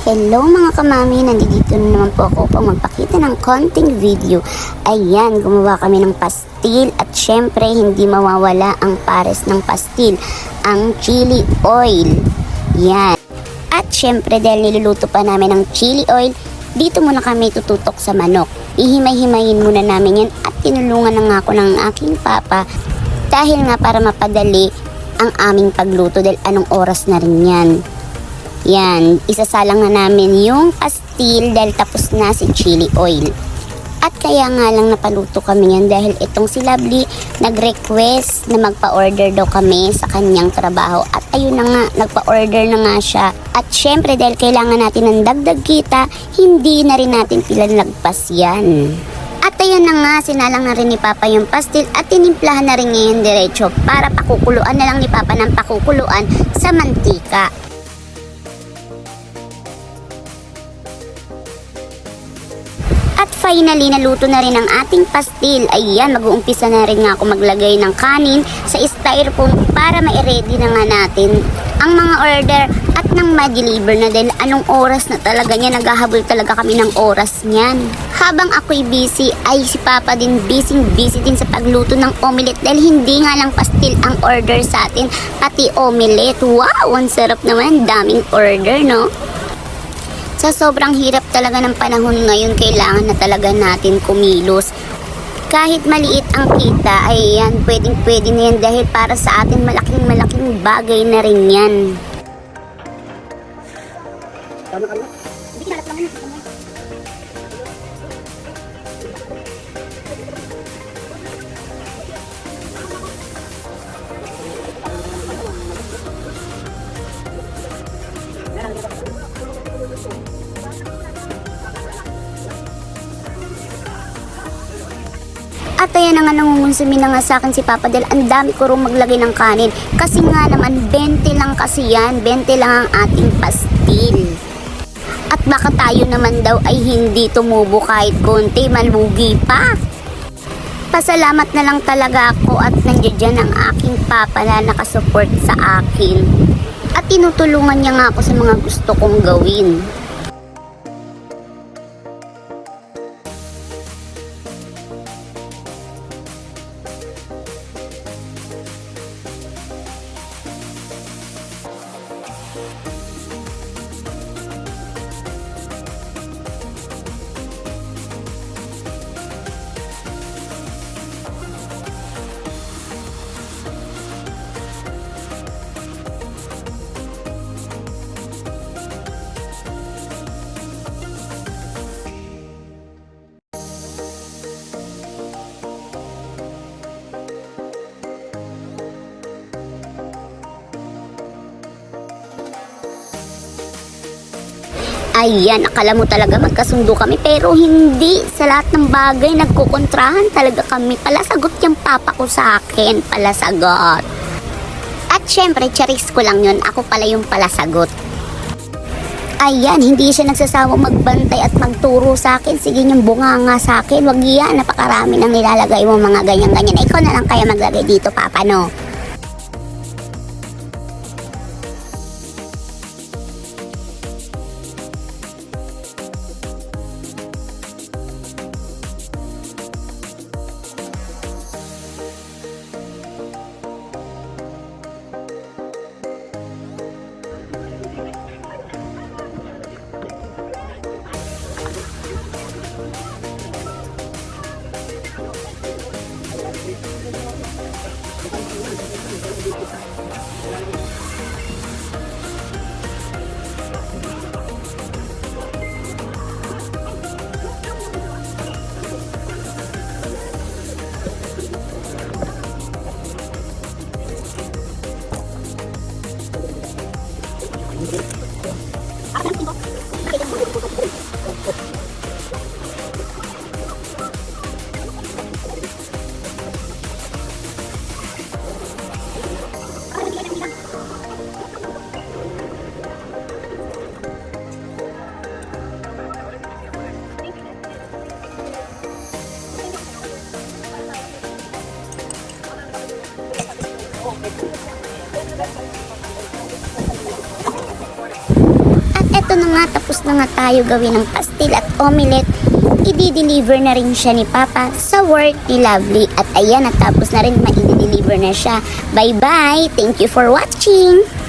Hello mga kamami, nandito na naman po ako upang magpakita ng konting video. Ayan, gumawa kami ng pastil at syempre hindi mawawala ang pares ng pastil, ang chili oil. Yan. At syempre dahil niluluto pa namin ng chili oil, dito muna kami tututok sa manok. Ihimay-himayin muna namin yan at tinulungan na nga ako ng aking papa dahil nga para mapadali ang aming pagluto dahil anong oras na rin yan. Yan, isasalang na namin yung pastil dahil tapos na si chili oil. At kaya nga lang napaluto kami yan dahil itong si Lovely nag-request na magpa-order daw kami sa kanyang trabaho. At ayun na nga, nagpa-order na nga siya. At syempre dahil kailangan natin ng dagdag kita, hindi na rin natin pinalagpas yan. At ayan na nga, sinalang na rin ni Papa yung pastil at tinimplahan na rin ngayon diretso para pakukuluan na lang ni Papa ng pakukuluan sa mantika. At finally, naluto na rin ang ating pastil. Ayan, mag-uumpisa na rin nga ako maglagay ng kanin sa styrofoam para ma-ready na nga natin ang mga order at nang ma-deliver na dahil anong oras na talaga niya, naghahabol talaga kami ng oras niyan. Habang ako'y busy, ay si Papa din busy din sa pagluto ng omelette dahil hindi nga lang pastil ang order sa atin, pati omelette. Wow, ang sarap naman, daming order, no? Sa sobrang hirap talaga ng panahon ngayon, kailangan na talaga natin kumilos. Kahit maliit ang kita, ay yan, pwedeng-pwede na yan dahil para sa atin malaking bagay na rin yan. At ayan na nga, nangungunsumi na nga sa akin si Papa dahil ang dami ko rin maglagay ng kanin. Kasi nga naman, 20 lang kasi yan. 20 lang ang ating pastil. At baka tayo naman daw ay hindi tumubo kahit konti, malugi pa. Pasalamat na lang talaga ako at nandiyan ang aking Papa na nakasupport sa akin. At tinutulungan niya nga ako sa mga gusto kong gawin. Ayan, akala mo talaga magkasundo kami pero hindi. Sa lahat ng bagay nagkukontrahan talaga kami. Palasagot yung Papa ko sa akin, palasagot. At syempre, charis ko lang yun. Ako pala yung palasagot. Ayan, hindi siya nagsasawang magbantay at magturo sa akin. Sige yung bunganga sa akin. Wag yan, napakarami nang nilalagay mo mga ganyan-ganyan. Ikaw na lang kaya maglagay dito, Papa, no? nga, tapos na nga tayo gawin ng pastil at omelette, i-deliver na rin siya ni Papa sa work ni Lovely. At ayan, natapos na rin, ma-deliver na siya. Bye-bye! Thank you for watching!